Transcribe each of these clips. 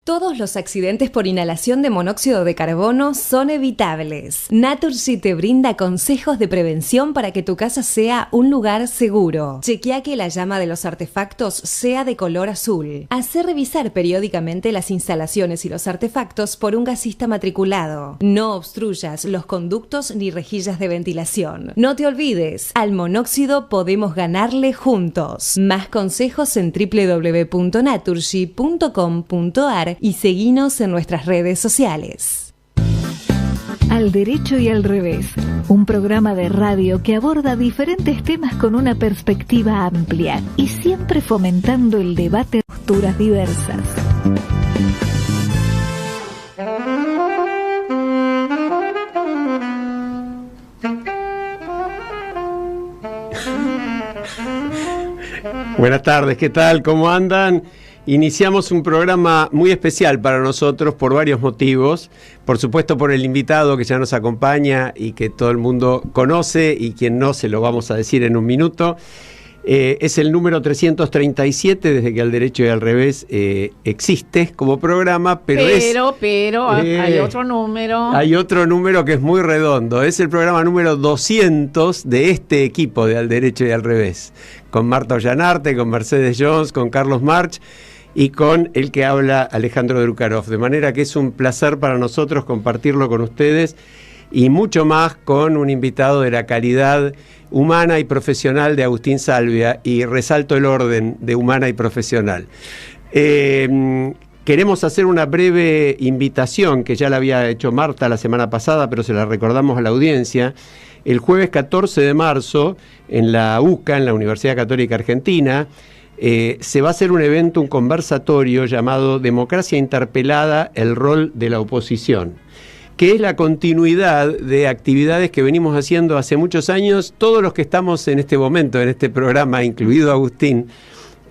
Todos los accidentes por inhalación de monóxido de carbono son evitables. Naturgy te brinda consejos de prevención para que tu casa sea un lugar seguro. Chequea que la llama de los artefactos sea de color azul. Hacé revisar periódicamente las instalaciones y los artefactos por un gasista matriculado. No obstruyas los conductos ni rejillas de ventilación. No te olvides, al monóxido podemos ganarle juntos. Más consejos en www.naturgy.com.ar y seguinos en nuestras redes sociales. Al derecho y al revés, un programa de radio que aborda diferentes temas con una perspectiva amplia y siempre fomentando el debate de posturas diversas. Buenas tardes, ¿qué tal? ¿Cómo andan? Iniciamos un programa muy especial para nosotros por varios motivos. Por supuesto por el invitado que ya nos acompaña y que todo el mundo conoce, y quien no se lo vamos a decir en un minuto. Es el número 337 desde que Al Derecho y al Revés existe como programa, pero hay otro número. Hay otro número que es muy redondo. Es el programa número 200 de este equipo de Al Derecho y al Revés, con Marta Ollanarte, con Mercedes Jones, con Carlos March y con el que habla Alejandro Drukarov. De manera que es un placer para nosotros compartirlo con ustedes, y mucho más con un invitado de la calidad humana y profesional de Agustín Salvia, y resalto el orden de humana y profesional. Queremos hacer una breve invitación que ya la había hecho Marta la semana pasada, pero se la recordamos a la audiencia. El jueves 14 de marzo, en la UCA, en la Universidad Católica Argentina, se va a hacer un evento, un conversatorio llamado Democracia Interpelada, el rol de la oposición, que es la continuidad de actividades que venimos haciendo hace muchos años, todos los que estamos en este momento, en este programa, incluido Agustín,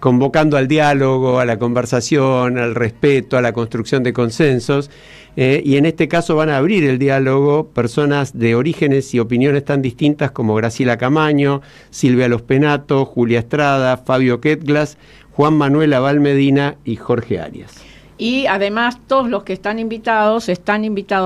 convocando al diálogo, a la conversación, al respeto, a la construcción de consensos, y en este caso van a abrir el diálogo personas de orígenes y opiniones tan distintas como Graciela Camaño, Silvia Los Penato, Julia Estrada, Fabio Ketglas, Juan Manuel Abal Medina y Jorge Arias. Y además todos los que están invitados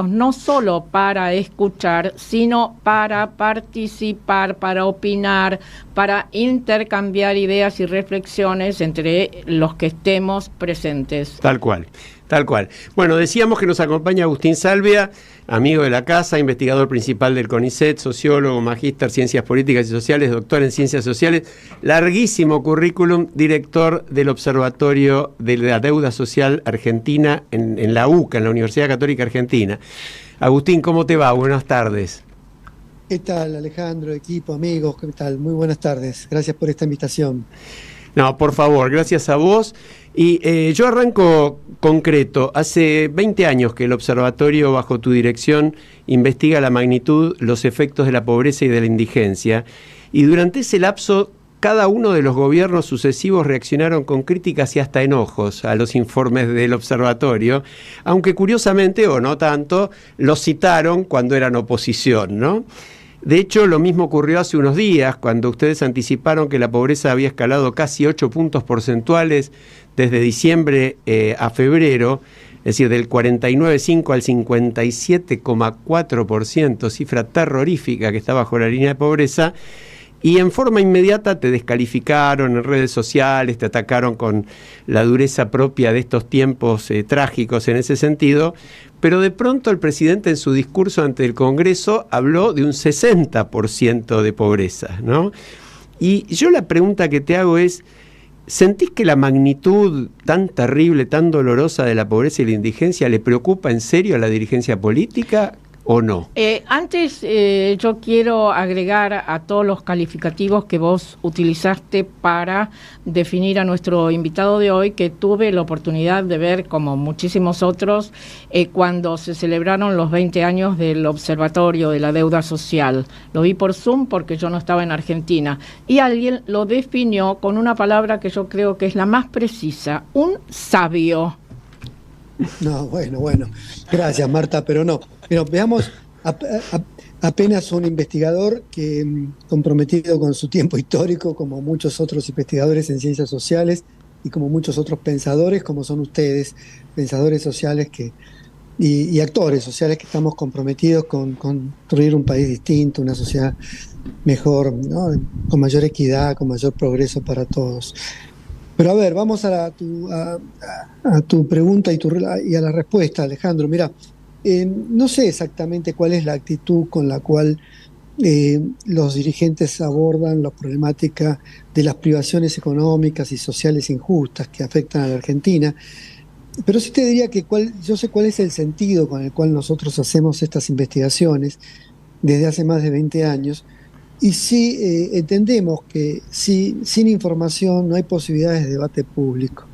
no solo para escuchar, sino para participar, para opinar, para intercambiar ideas y reflexiones entre los que estemos presentes. Tal cual. Bueno, decíamos que nos acompaña Agustín Salvia, amigo de la casa, investigador principal del CONICET, sociólogo, magíster, ciencias políticas y sociales, doctor en ciencias sociales, larguísimo currículum, director del Observatorio de la Deuda Social Argentina en la UCA, en la Universidad Católica Argentina. Agustín, ¿cómo te va? Buenas tardes. ¿Qué tal, Alejandro, equipo, amigos? ¿Qué tal? Muy buenas tardes. Gracias por esta invitación. No, por favor, gracias a vos. Y yo arranco concreto. Hace 20 años que el observatorio, bajo tu dirección, investiga la magnitud, los efectos de la pobreza y de la indigencia. Y durante ese lapso, cada uno de los gobiernos sucesivos reaccionaron con críticas y hasta enojos a los informes del observatorio, aunque curiosamente, o no tanto, los citaron cuando eran oposición, ¿no? De hecho, lo mismo ocurrió hace unos días, cuando ustedes anticiparon que la pobreza había escalado casi 8 puntos porcentuales desde diciembre a febrero, es decir, del 49,5 al 57,4%, cifra terrorífica que está bajo la línea de pobreza, y en forma inmediata te descalificaron en redes sociales, te atacaron con la dureza propia de estos tiempos trágicos en ese sentido. Pero de pronto el presidente en su discurso ante el Congreso habló de un 60% de pobreza, ¿no? Y yo la pregunta que te hago es, ¿sentís que la magnitud tan terrible, tan dolorosa de la pobreza y la indigencia le preocupa en serio a la dirigencia política o no? Antes yo quiero agregar a todos los calificativos que vos utilizaste para definir a nuestro invitado de hoy, que tuve la oportunidad de ver, como muchísimos otros, cuando se celebraron los 20 años del Observatorio de la Deuda Social. Lo vi por Zoom porque yo no estaba en Argentina, y alguien lo definió con una palabra que yo creo que es la más precisa: un sabio. No, bueno. Gracias, Marta, pero no. Pero veamos, apenas un investigador que comprometido con su tiempo histórico, como muchos otros investigadores en ciencias sociales, y como muchos otros pensadores, como son ustedes, pensadores sociales y actores sociales que estamos comprometidos con construir un país distinto, una sociedad mejor, ¿no? Con mayor equidad, con mayor progreso para todos. Pero a ver, vamos a tu pregunta y a la respuesta, Alejandro. Mira, no sé exactamente cuál es la actitud con la cual los dirigentes abordan la problemática de las privaciones económicas y sociales injustas que afectan a la Argentina, pero sí te diría que yo sé cuál es el sentido con el cual nosotros hacemos estas investigaciones desde hace más de 20 años, y sí entendemos que sin información no hay posibilidades de debate público.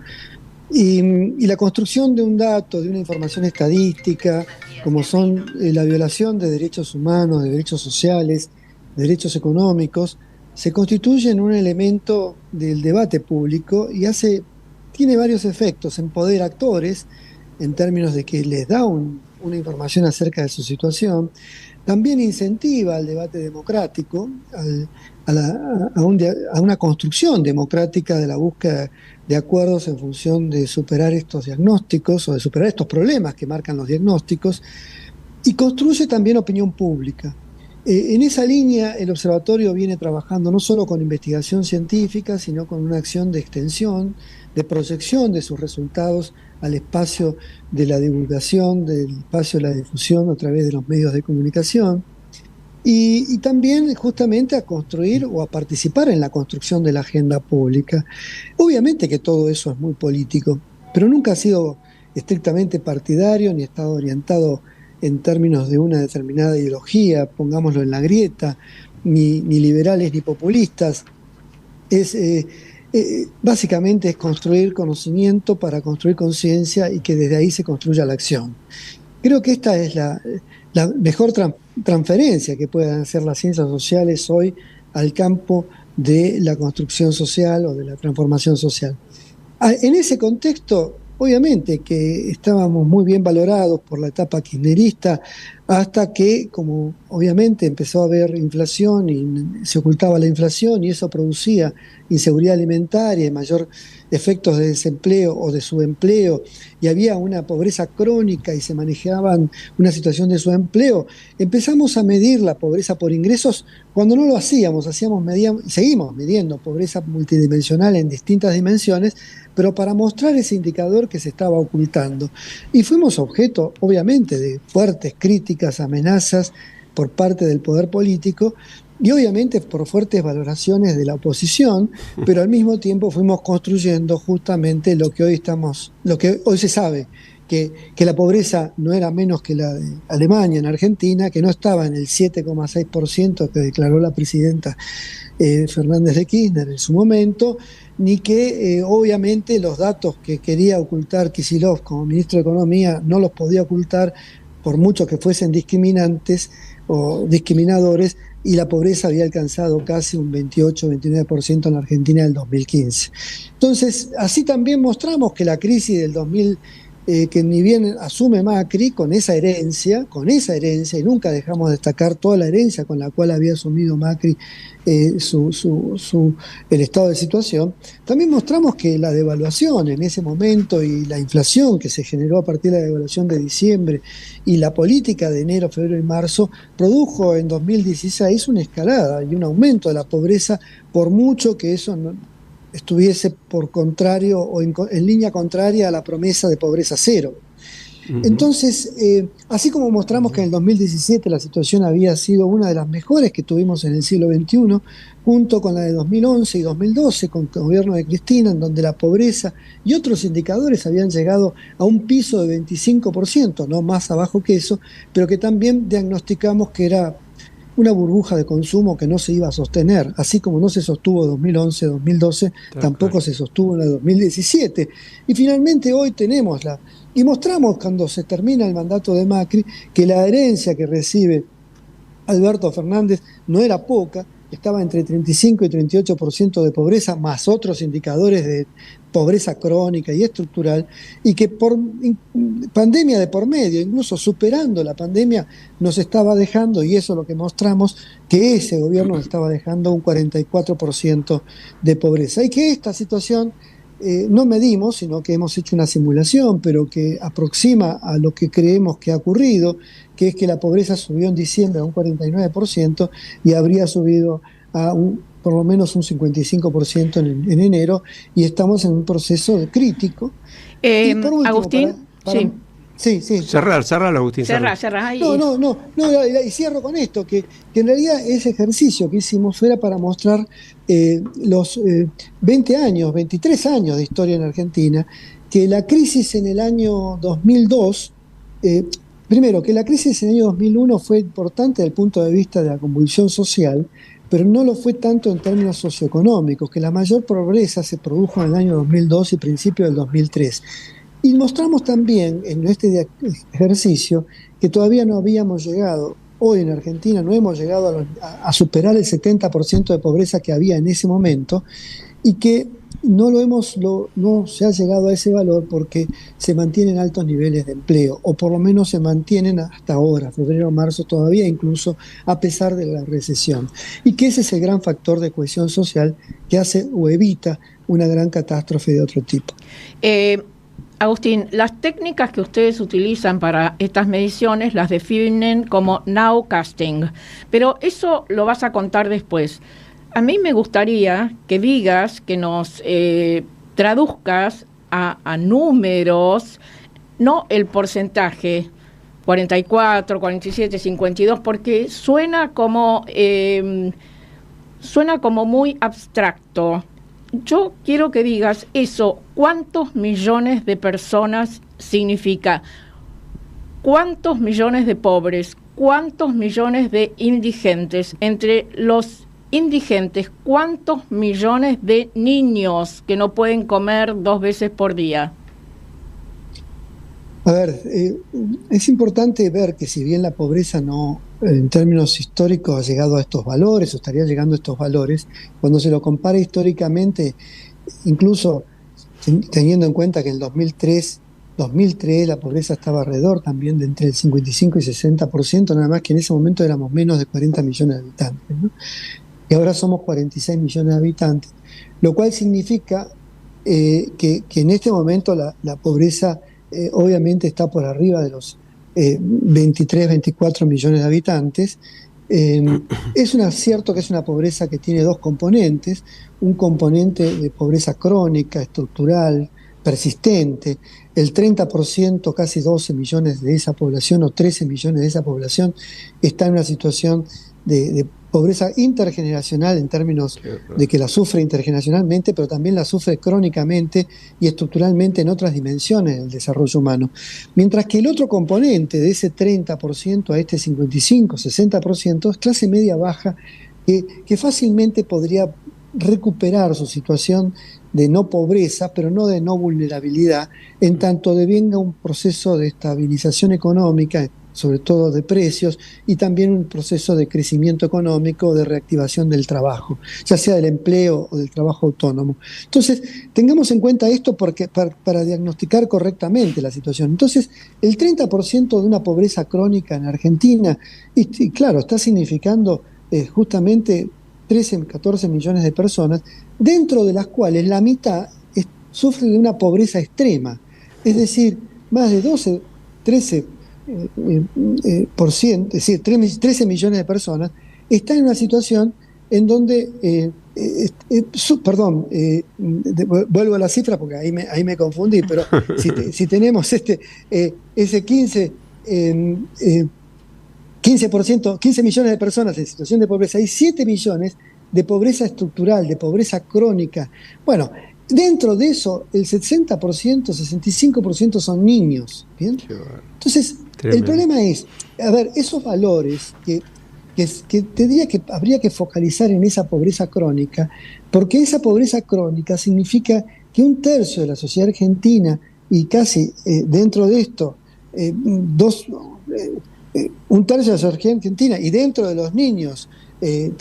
Y la construcción de un dato, de una información estadística, como son la violación de derechos humanos, de derechos sociales, de derechos económicos, se constituye en un elemento del debate público y tiene varios efectos. Empodera actores en términos de que les da una información acerca de su situación. También incentiva al debate democrático, a una construcción democrática de la búsqueda de acuerdos en función de superar estos diagnósticos o de superar estos problemas que marcan los diagnósticos, y construye también opinión pública. En esa línea el observatorio viene trabajando no solo con investigación científica, sino con una acción de extensión, de proyección de sus resultados al espacio de la divulgación, del espacio de la difusión a través de los medios de comunicación, y también justamente a construir o a participar en la construcción de la agenda pública. Obviamente que todo eso es muy político, pero nunca ha sido estrictamente partidario ni ha estado orientado en términos de una determinada ideología, pongámoslo en la grieta, ni liberales ni populistas. Básicamente es construir conocimiento para construir conciencia y que desde ahí se construya la acción. Creo que esta es la mejor transferencia que puedan hacer las ciencias sociales hoy al campo de la construcción social o de la transformación social. En ese contexto, obviamente que estábamos muy bien valorados por la etapa kirchnerista, hasta que, como obviamente empezó a haber inflación y se ocultaba la inflación y eso producía inseguridad alimentaria y mayor efectos de desempleo o de subempleo, y había una pobreza crónica y se manejaban una situación de subempleo, empezamos a medir la pobreza por ingresos cuando no lo hacíamos, seguimos midiendo pobreza multidimensional en distintas dimensiones, pero para mostrar ese indicador que se estaba ocultando. Y fuimos objeto, obviamente, de fuertes críticas, amenazas por parte del poder político y obviamente por fuertes valoraciones de la oposición, pero al mismo tiempo fuimos construyendo justamente lo que hoy se sabe, que la pobreza no era menos que la de Alemania en Argentina, que no estaba en el 7,6% que declaró la presidenta Fernández de Kirchner en su momento, ni que obviamente los datos que quería ocultar Kicillof como ministro de Economía no los podía ocultar por mucho que fuesen discriminantes o discriminadores, y la pobreza había alcanzado casi un 28-29% en la Argentina del 2015. Entonces, así también mostramos que la crisis del 2000, que ni bien asume Macri con esa herencia, y nunca dejamos de destacar toda la herencia con la cual había asumido Macri el estado de situación, también mostramos que la devaluación en ese momento y la inflación que se generó a partir de la devaluación de diciembre y la política de enero, febrero y marzo produjo en 2016 una escalada y un aumento de la pobreza, por mucho que eso no estuviese por contrario o en línea contraria a la promesa de pobreza cero. Entonces, así como mostramos que en el 2017 la situación había sido una de las mejores que tuvimos en el siglo XXI, junto con la de 2011 y 2012, con el gobierno de Cristina, en donde la pobreza y otros indicadores habían llegado a un piso de 25%, no más abajo que eso, pero que también diagnosticamos que era una burbuja de consumo que no se iba a sostener, así como no se sostuvo 2011-2012, tampoco se sostuvo en el 2017. Y finalmente hoy tenemos y mostramos cuando se termina el mandato de Macri que la herencia que recibe Alberto Fernández no era poca, estaba entre 35 y 38% de pobreza, más otros indicadores de pobreza crónica y estructural, y que por pandemia de por medio, incluso superando la pandemia, nos estaba dejando, y eso es lo que mostramos, que ese gobierno estaba dejando un 44% de pobreza, y que esta situación no medimos, sino que hemos hecho una simulación, pero que aproxima a lo que creemos que ha ocurrido, que es que la pobreza subió en diciembre a un 49% y habría subido a por lo menos un 55% en enero, y estamos en un proceso crítico. Y por último, Agustín, sí. Cerrar, Agustín. Cerrar ahí. No, y cierro con esto, que en realidad ese ejercicio que hicimos era para mostrar los 23 años de historia en Argentina, que la crisis en el año 2002, primero, que la crisis en el año 2001 fue importante desde el punto de vista de la convulsión social, pero no lo fue tanto en términos socioeconómicos, que la mayor pobreza se produjo en el año 2002 y principio del 2003. Y mostramos también en este ejercicio que todavía no habíamos llegado, hoy en Argentina no hemos llegado a superar el 70% de pobreza que había en ese momento, y que no se ha llegado a ese valor porque se mantienen altos niveles de empleo, o por lo menos se mantienen hasta ahora, febrero, marzo todavía, incluso a pesar de la recesión. Y que ese es el gran factor de cohesión social que hace o evita una gran catástrofe de otro tipo. Agustín, las técnicas que ustedes utilizan para estas mediciones las definen como nowcasting, pero eso lo vas a contar después. A mí me gustaría que digas, que nos traduzcas a números, no el porcentaje, 44, 47, 52, porque suena como muy abstracto. Yo quiero que digas eso, ¿cuántos millones de personas significa? ¿Cuántos millones de pobres? ¿Cuántos millones de indigentes? Entre los indigentes, ¿cuántos millones de niños que no pueden comer 2 veces por día? A ver, es importante ver que si bien la pobreza no, en términos históricos, ha llegado a estos valores, o estaría llegando a estos valores, cuando se lo compara históricamente, incluso teniendo en cuenta que en el 2003 la pobreza estaba alrededor también de entre el 55 y 60%, nada más que en ese momento éramos menos de 40 millones de habitantes, ¿no? Y ahora somos 46 millones de habitantes, lo cual significa que en este momento la pobreza obviamente está por arriba de los 23, 24 millones de habitantes. Es cierto que es una pobreza que tiene dos componentes, un componente de pobreza crónica, estructural, persistente. El 30%, casi 12 millones de esa población, o 13 millones de esa población, está en una situación de pobreza intergeneracional, en términos de que la sufre intergeneracionalmente, pero también la sufre crónicamente y estructuralmente en otras dimensiones del desarrollo humano. Mientras que el otro componente de ese 30% a este 55, 60% es clase media baja, que fácilmente podría recuperar su situación de no pobreza, pero no de no vulnerabilidad, en tanto devenga un proceso de estabilización económica, sobre todo de precios, y también un proceso de crecimiento económico, de reactivación del trabajo, ya sea del empleo o del trabajo autónomo. Entonces, tengamos en cuenta esto porque para diagnosticar correctamente la situación. Entonces, el 30% de una pobreza crónica en Argentina, y claro, está significando justamente 13, 14 millones de personas, dentro de las cuales la mitad sufre de una pobreza extrema, es decir, más de 13%, es decir, 13 millones de personas están en una situación en donde, vuelvo a la cifra porque ahí me confundí, pero si tenemos ese 15 millones de personas en situación de pobreza, hay 7 millones de pobreza estructural, de pobreza crónica. Bueno, dentro de eso, el 60%, 65% son niños, ¿bien? Entonces, el problema es, a ver, esos valores que te diría que habría que focalizar en esa pobreza crónica, porque esa pobreza crónica significa que 1/3 de la sociedad argentina, y casi dentro de esto, 1/3 de la sociedad argentina, y dentro de los niños,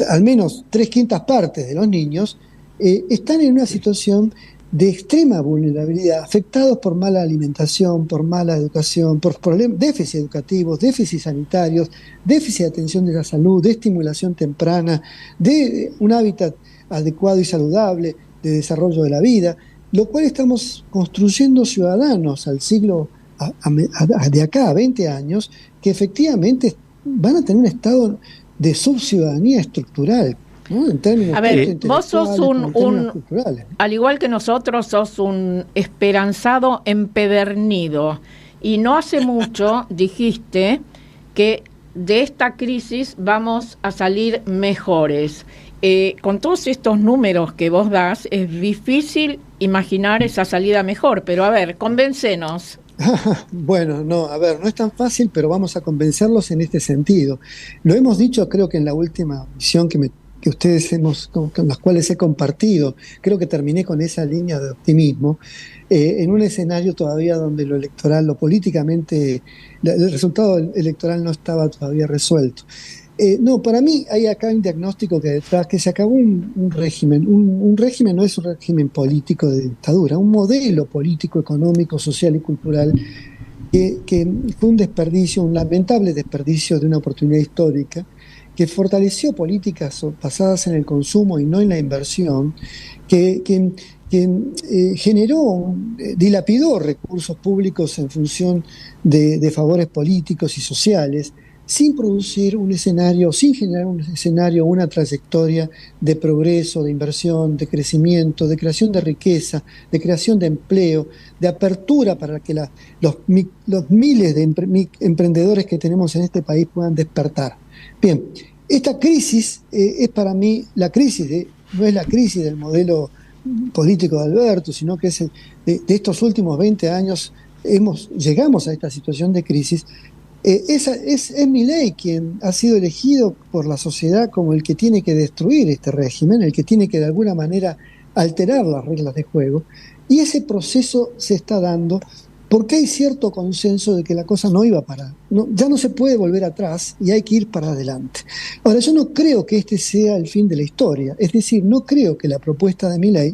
al menos 3/5 partes de los niños, están en una situación de extrema vulnerabilidad, afectados por mala alimentación, por mala educación, por déficits educativos, déficits sanitarios, déficit de atención de la salud, de estimulación temprana, de un hábitat adecuado y saludable, de desarrollo de la vida. lo cual estamos construyendo ciudadanos al siglo, de acá a 20 años, que efectivamente van a tener un estado de subciudadanía estructural, ¿no? En términos, a ver, vos sos al igual que nosotros, sos un esperanzado empedernido, y no hace mucho dijiste que de esta crisis vamos a salir mejores. Con todos estos números que vos das, es difícil imaginar esa salida mejor, pero a ver, convéncenos. Bueno, no, a ver, no es tan fácil, pero vamos a convencerlos en este sentido. Lo hemos dicho, creo que en la última visión que ustedes con las cuales he compartido, creo que terminé con esa línea de optimismo, en un escenario todavía donde lo electoral, lo políticamente, el resultado electoral no estaba todavía resuelto. No, para mí hay acá un diagnóstico que detrás, que se acabó un régimen. Un régimen no es un régimen político de dictadura, un modelo político, económico, social y cultural que fue un desperdicio, un lamentable desperdicio de una oportunidad histórica, que fortaleció políticas basadas en el consumo y no en la inversión, que generó, dilapidó recursos públicos en función de favores políticos y sociales, sin producir un escenario, sin generar un escenario, una trayectoria de progreso, de inversión, de crecimiento, de creación de riqueza, de creación de empleo, de apertura para que los miles de emprendedores que tenemos en este país puedan despertar. Bien, esta crisis es para mí la crisis, no es la crisis del modelo político de Alberto, sino que es de estos últimos 20 años llegamos a esta situación de crisis. Es Milei quien ha sido elegido por la sociedad como el que tiene que destruir este régimen, el que tiene que de alguna manera alterar las reglas de juego, y ese proceso se está dando porque hay cierto consenso de que la cosa no iba para, ya no se puede volver atrás y hay que ir para adelante. Ahora, yo no creo que este sea el fin de la historia, es decir, no creo que la propuesta de Milei,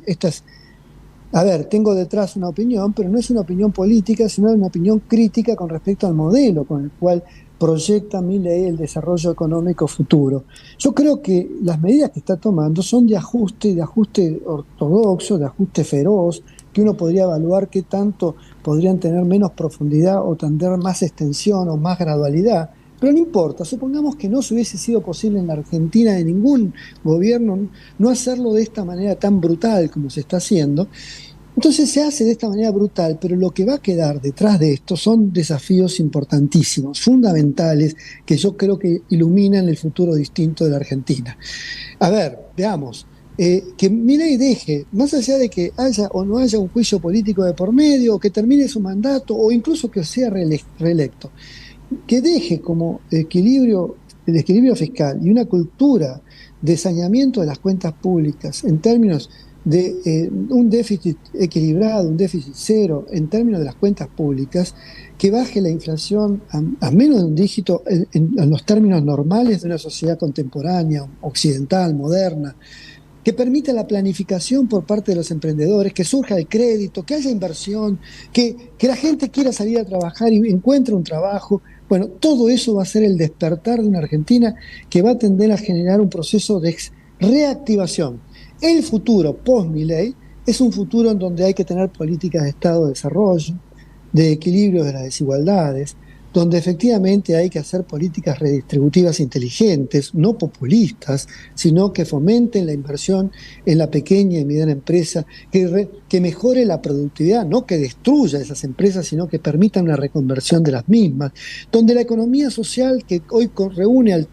a ver, tengo detrás una opinión, pero no es una opinión política, sino una opinión crítica con respecto al modelo con el cual proyecta Milei el desarrollo económico futuro. Yo creo que las medidas que está tomando son de ajuste ortodoxo, de ajuste feroz, que uno podría evaluar qué tanto podrían tener menos profundidad o tener más extensión o más gradualidad. Pero no importa, supongamos que no se hubiese sido posible en la Argentina de ningún gobierno no hacerlo de esta manera tan brutal como se está haciendo. Entonces se hace de esta manera brutal, pero lo que va a quedar detrás de esto son desafíos importantísimos, fundamentales, que yo creo que iluminan el futuro distinto de la Argentina. A ver, veamos, que Milei deje, más allá de que haya o no haya un juicio político de por medio, o que termine su mandato, o incluso que sea reelecto, que deje como el equilibrio fiscal y una cultura de saneamiento de las cuentas públicas en términos de un déficit equilibrado, un déficit cero en términos de las cuentas públicas, que baje la inflación a menos de un dígito en los términos normales de una sociedad contemporánea, occidental, moderna, que permita la planificación por parte de los emprendedores, que surja el crédito, que haya inversión, que la gente quiera salir a trabajar y encuentre un trabajo. Bueno, todo eso va a ser el despertar de una Argentina que va a tender a generar un proceso de reactivación. El futuro post-Milei es un futuro en donde hay que tener políticas de Estado de desarrollo, de equilibrio de las desigualdades, donde efectivamente hay que hacer políticas redistributivas inteligentes, no populistas, sino que fomenten la inversión en la pequeña y mediana empresa, que mejore la productividad, no que destruya esas empresas, sino que permitan una reconversión de las mismas, donde la economía social, que hoy reúne al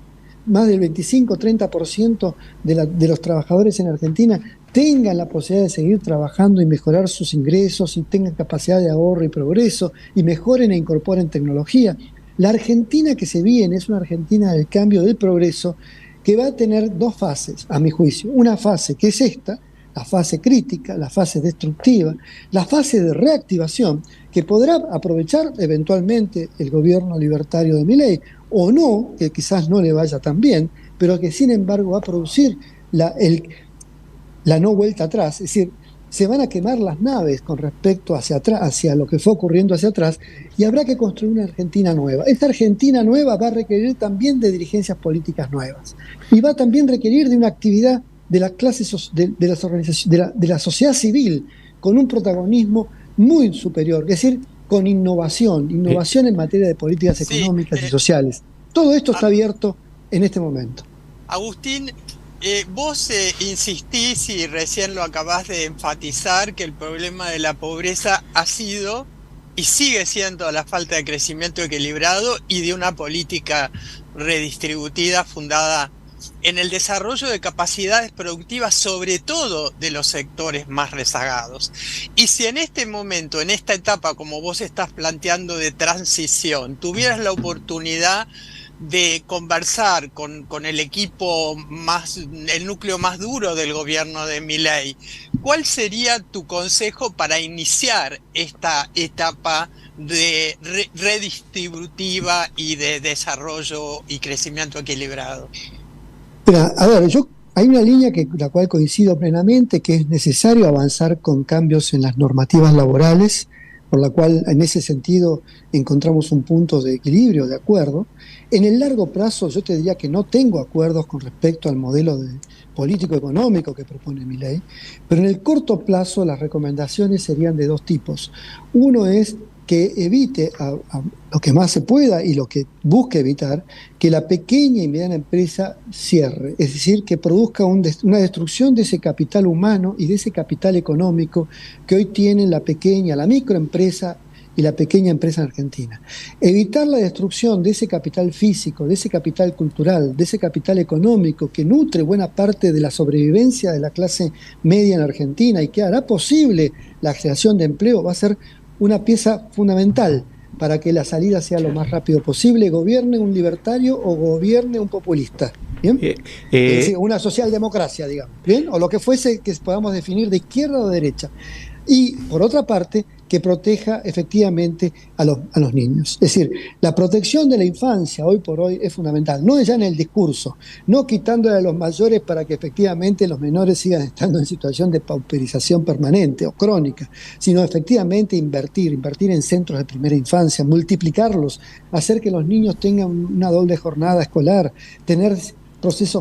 más del 25-30% de los trabajadores en Argentina, tengan la posibilidad de seguir trabajando y mejorar sus ingresos y tengan capacidad de ahorro y progreso y mejoren e incorporen tecnología. La Argentina que se viene es una Argentina del cambio, del progreso, que va a tener dos fases, a mi juicio. Una fase que es esta, la fase crítica, la fase destructiva, la fase de reactivación, que podrá aprovechar eventualmente el gobierno libertario de Milei, o no, que quizás no le vaya tan bien, pero que sin embargo va a producir la no vuelta atrás, es decir, se van a quemar las naves con respecto hacia atrás, hacia lo que fue ocurriendo hacia atrás, y habrá que construir una Argentina nueva. Esta Argentina nueva va a requerir también de dirigencias políticas nuevas, y va a también requerir de una actividad de las clases, de las organizaciones, de la sociedad civil, con un protagonismo muy superior, es decir, con innovación en materia de políticas económicas y sociales. Todo esto está abierto en este momento. Agustín, vos insistís, y recién lo acabás de enfatizar, que el problema de la pobreza ha sido y sigue siendo la falta de crecimiento equilibrado y de una política redistributiva fundada en el desarrollo de capacidades productivas, sobre todo de los sectores más rezagados. Y si en este momento, en esta etapa, como vos estás planteando, de transición, tuvieras la oportunidad de conversar con el equipo el núcleo más duro del gobierno de Milei, ¿cuál sería tu consejo para iniciar esta etapa de redistributiva y de desarrollo y crecimiento equilibrado? Mira, a ver, hay una línea la cual coincido plenamente, que es necesario avanzar con cambios en las normativas laborales, por la cual en ese sentido encontramos un punto de equilibrio, de acuerdo. En el largo plazo yo te diría que no tengo acuerdos con respecto al modelo político-económico que propone Milei, pero en el corto plazo las recomendaciones serían de dos tipos. Uno es que evite a lo que más se pueda y lo que busque evitar, que la pequeña y mediana empresa cierre, es decir, que produzca una destrucción de ese capital humano y de ese capital económico que hoy tienen la microempresa y la pequeña empresa en Argentina. Evitar la destrucción de ese capital físico, de ese capital cultural, de ese capital económico que nutre buena parte de la sobrevivencia de la clase media en Argentina y que hará posible la creación de empleo, va a ser una pieza fundamental para que la salida sea lo más rápido posible, gobierne un libertario o gobierne un populista. ¿Bien? Es decir, una socialdemocracia, digamos, ¿bien? O lo que fuese que podamos definir de izquierda o de derecha. Y, por otra parte, que proteja efectivamente a los niños. Es decir, la protección de la infancia hoy por hoy es fundamental, no ya en el discurso, no quitándole a los mayores para que efectivamente los menores sigan estando en situación de pauperización permanente o crónica, sino efectivamente invertir en centros de primera infancia, multiplicarlos, hacer que los niños tengan una doble jornada escolar, tener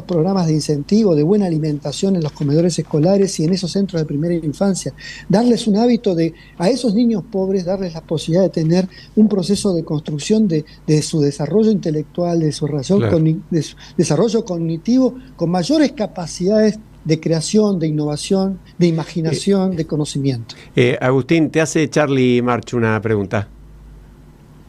programas de incentivo, de buena alimentación en los comedores escolares y en esos centros de primera infancia, darles un hábito a esos niños pobres, darles la posibilidad de tener un proceso de construcción de su desarrollo intelectual, de su desarrollo cognitivo, con mayores capacidades de creación, de innovación, de imaginación, de conocimiento. Agustín, te hace Charlie March una pregunta.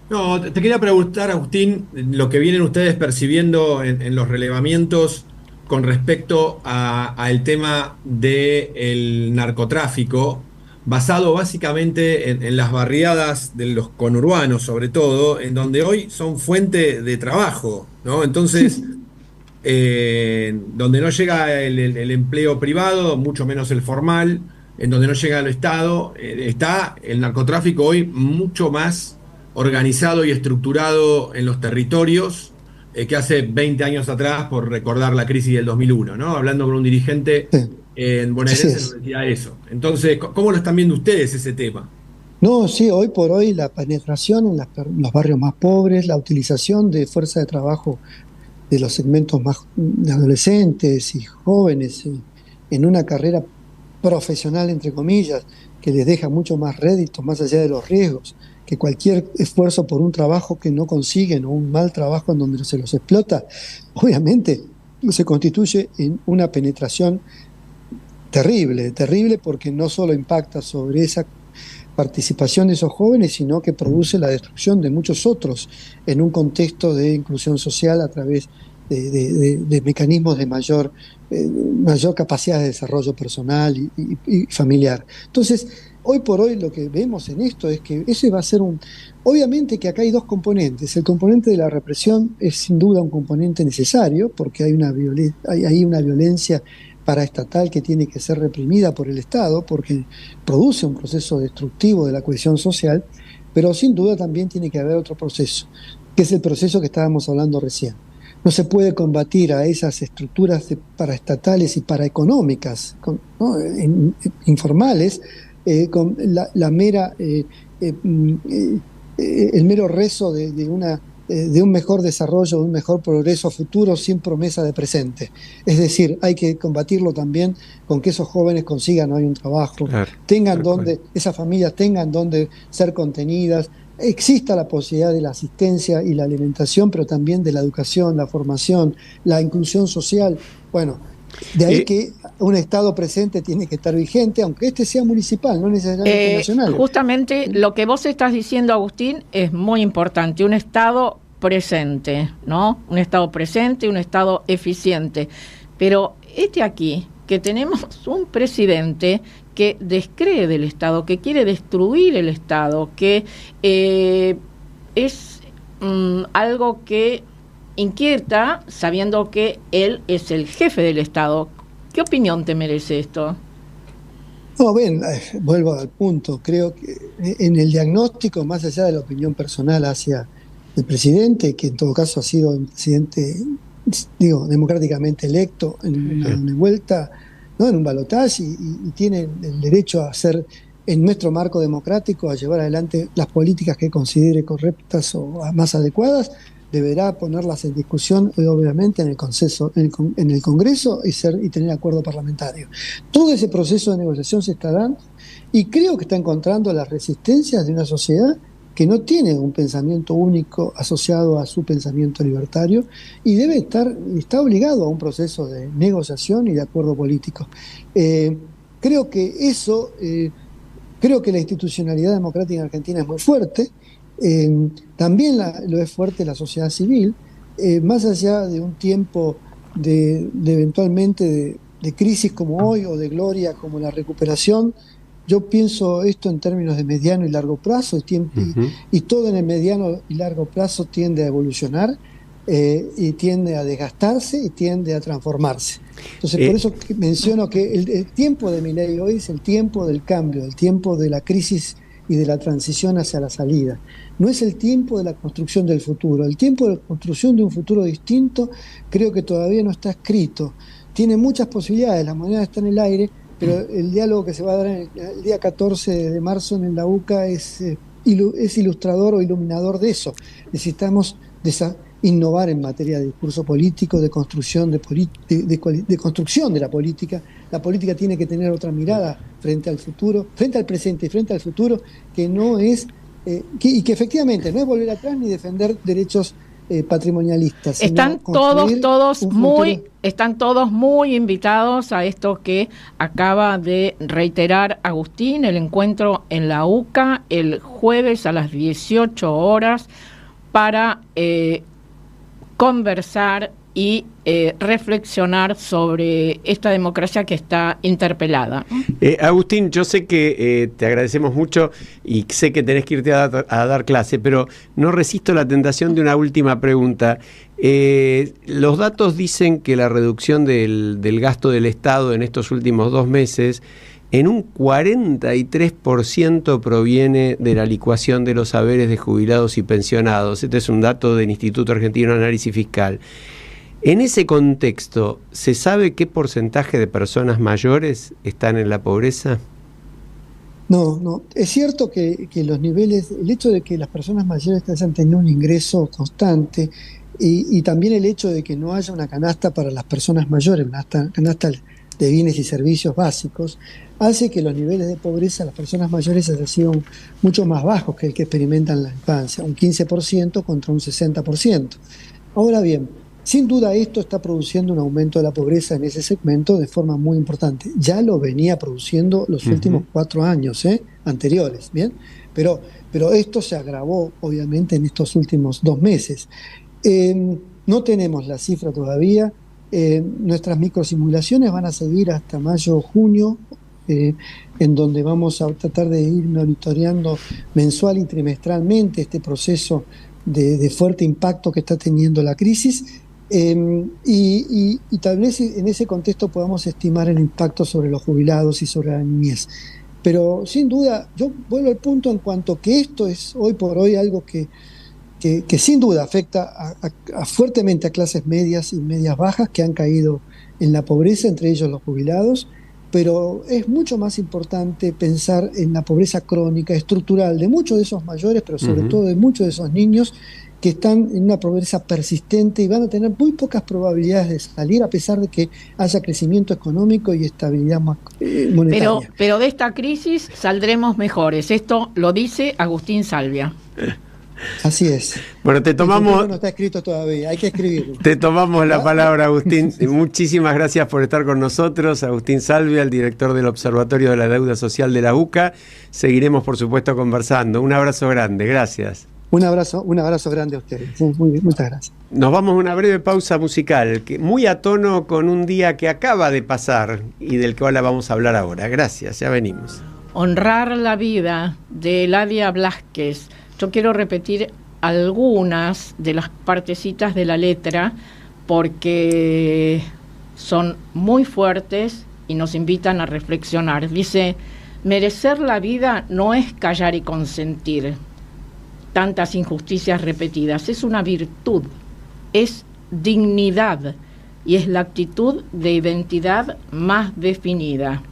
No, te quería preguntar, Agustín, lo que vienen ustedes percibiendo en los relevamientos con respecto al tema del narcotráfico, basado básicamente en las barriadas de los conurbanos, sobre todo, en donde hoy son fuente de trabajo, ¿no? Entonces, donde no llega el empleo privado, mucho menos el formal, en donde no llega el Estado, está el narcotráfico hoy mucho más organizado y estructurado en los territorios que hace 20 años atrás, por recordar la crisis del 2001, ¿no? Hablando con un dirigente en bonaerense nos decía eso. Entonces, ¿cómo lo están viendo ustedes ese tema? No, sí, hoy por hoy la penetración en los barrios más pobres, la utilización de fuerza de trabajo de los segmentos más de adolescentes y jóvenes en una carrera profesional, entre comillas, que les deja mucho más réditos, más allá de los riesgos, que cualquier esfuerzo por un trabajo que no consiguen o un mal trabajo en donde se los explota, obviamente se constituye en una penetración terrible porque no solo impacta sobre esa participación de esos jóvenes, sino que produce la destrucción de muchos otros en un contexto de inclusión social a través de mecanismos de mayor capacidad de desarrollo personal y familiar. Entonces, hoy por hoy lo que vemos en esto es que ese va a ser obviamente que acá hay dos componentes. El componente de la represión es sin duda un componente necesario, porque hay una violencia paraestatal que tiene que ser reprimida por el Estado, porque produce un proceso destructivo de la cohesión social, pero sin duda también tiene que haber otro proceso, que es el proceso que estábamos hablando recién. No se puede combatir a esas estructuras paraestatales y paraeconómicas, ¿no? Informales, con el mero rezo de de un mejor desarrollo, de un mejor progreso futuro sin promesa de presente. Es decir, hay que combatirlo también con que esos jóvenes consigan hoy un trabajo, claro, tengan donde, esas familias tengan donde ser contenidas, exista la posibilidad de la asistencia y la alimentación, pero también de la educación, la formación, la inclusión social. Bueno, de ahí que un Estado presente tiene que estar vigente, aunque este sea municipal, no necesariamente nacional. Justamente lo que vos estás diciendo, Agustín, es muy importante. Un Estado presente, ¿no? Un Estado presente, un Estado eficiente. Pero aquí, que tenemos un presidente que descree del Estado, que quiere destruir el Estado, que es algo que inquieta, sabiendo que él es el jefe del Estado. ¿Qué opinión te merece esto? No, vuelvo al punto. Creo que en el diagnóstico, más allá de la opinión personal hacia el presidente, que en todo caso ha sido el presidente, democráticamente electo en una vuelta, ¿no? En un balotaje, y tiene el derecho a hacer, en nuestro marco democrático, a llevar adelante las políticas que considere correctas o más adecuadas. Deberá ponerlas en discusión, obviamente, en el Congreso y tener acuerdo parlamentario. Todo ese proceso de negociación se está dando, y creo que está encontrando las resistencias de una sociedad que no tiene un pensamiento único asociado a su pensamiento libertario, y está obligado a un proceso de negociación y de acuerdo político. Creo que la institucionalidad democrática en Argentina es muy fuerte. También lo es fuerte la sociedad civil, más allá de un tiempo de eventualmente de crisis como hoy, o de gloria como la recuperación. Yo pienso esto en términos de mediano y largo plazo, y todo en el mediano y largo plazo tiende a evolucionar, y tiende a desgastarse y tiende a transformarse. Entonces, por eso menciono que el tiempo de Milei hoy es el tiempo del cambio, el tiempo de la crisis y de la transición hacia la salida. No es el tiempo de la construcción del futuro. El tiempo de la construcción de un futuro distinto creo que todavía no está escrito. Tiene muchas posibilidades, la moneda está en el aire, pero el diálogo que se va a dar el día 14 de marzo en la UCA es ilustrador o iluminador de eso. Necesitamos innovar en materia de discurso político, de construcción de construcción de la política. La política tiene que tener otra mirada frente al futuro, frente al presente y frente al futuro, que no es y que efectivamente no es volver atrás ni defender derechos patrimonialistas. Están todos muy invitados a esto que acaba de reiterar Agustín, el encuentro en la UCA el jueves a las 18 horas para conversar y reflexionar sobre esta democracia que está interpelada. Agustín, yo sé que te agradecemos mucho y sé que tenés que irte a dar clase, pero no resisto la tentación de una última pregunta. Los datos dicen que la reducción del gasto del Estado en estos últimos 2 meses en un 43% proviene de la licuación de los haberes de jubilados y pensionados. Este es un dato del Instituto Argentino de Análisis Fiscal. En ese contexto, ¿se sabe qué porcentaje de personas mayores están en la pobreza? No. Es cierto que los niveles, el hecho de que las personas mayores hayan tenido un ingreso constante, y también el hecho de que no haya una canasta para las personas mayores, una canasta de bienes y servicios básicos, hace que los niveles de pobreza de las personas mayores hayan sido mucho más bajos que el que experimentan en la infancia, un 15% contra un 60%. Ahora bien, sin duda esto está produciendo un aumento de la pobreza en ese segmento de forma muy importante. Ya lo venía produciendo los últimos 4 años anteriores, ¿bien? Pero esto se agravó obviamente en estos últimos 2 meses. No tenemos la cifra todavía. Nuestras microsimulaciones van a seguir hasta mayo o junio, en donde vamos a tratar de ir monitoreando mensual y trimestralmente este proceso de fuerte impacto que está teniendo la crisis, y tal vez en ese contexto podamos estimar el impacto sobre los jubilados y sobre la niñez. Pero sin duda, yo vuelvo al punto en cuanto que esto es hoy por hoy algo que sin duda afecta fuertemente a clases medias y medias bajas que han caído en la pobreza, entre ellos los jubilados, pero es mucho más importante pensar en la pobreza crónica, estructural, de muchos de esos mayores, pero sobre todo de muchos de esos niños que están en una pobreza persistente y van a tener muy pocas probabilidades de salir a pesar de que haya crecimiento económico y estabilidad monetaria. Pero de esta crisis saldremos mejores. Esto lo dice Agustín Salvia. Así es. Bueno, te tomamos... No está escrito todavía, hay que escribirlo. Te tomamos la palabra, Agustín. Muchísimas gracias por estar con nosotros. Agustín Salvia, el director del Observatorio de la Deuda Social de la UCA. Seguiremos, por supuesto, conversando. Un abrazo grande, gracias. Un abrazo grande a ustedes. Muchas gracias. Nos vamos a una breve pausa musical, muy a tono con un día que acaba de pasar y del cual vamos a hablar ahora. Gracias, ya venimos. Honrar la vida, de Eladia Blasquez. Yo quiero repetir algunas de las partecitas de la letra porque son muy fuertes y nos invitan a reflexionar. Dice: merecer la vida no es callar y consentir tantas injusticias repetidas, es una virtud, es dignidad y es la actitud de identidad más definida.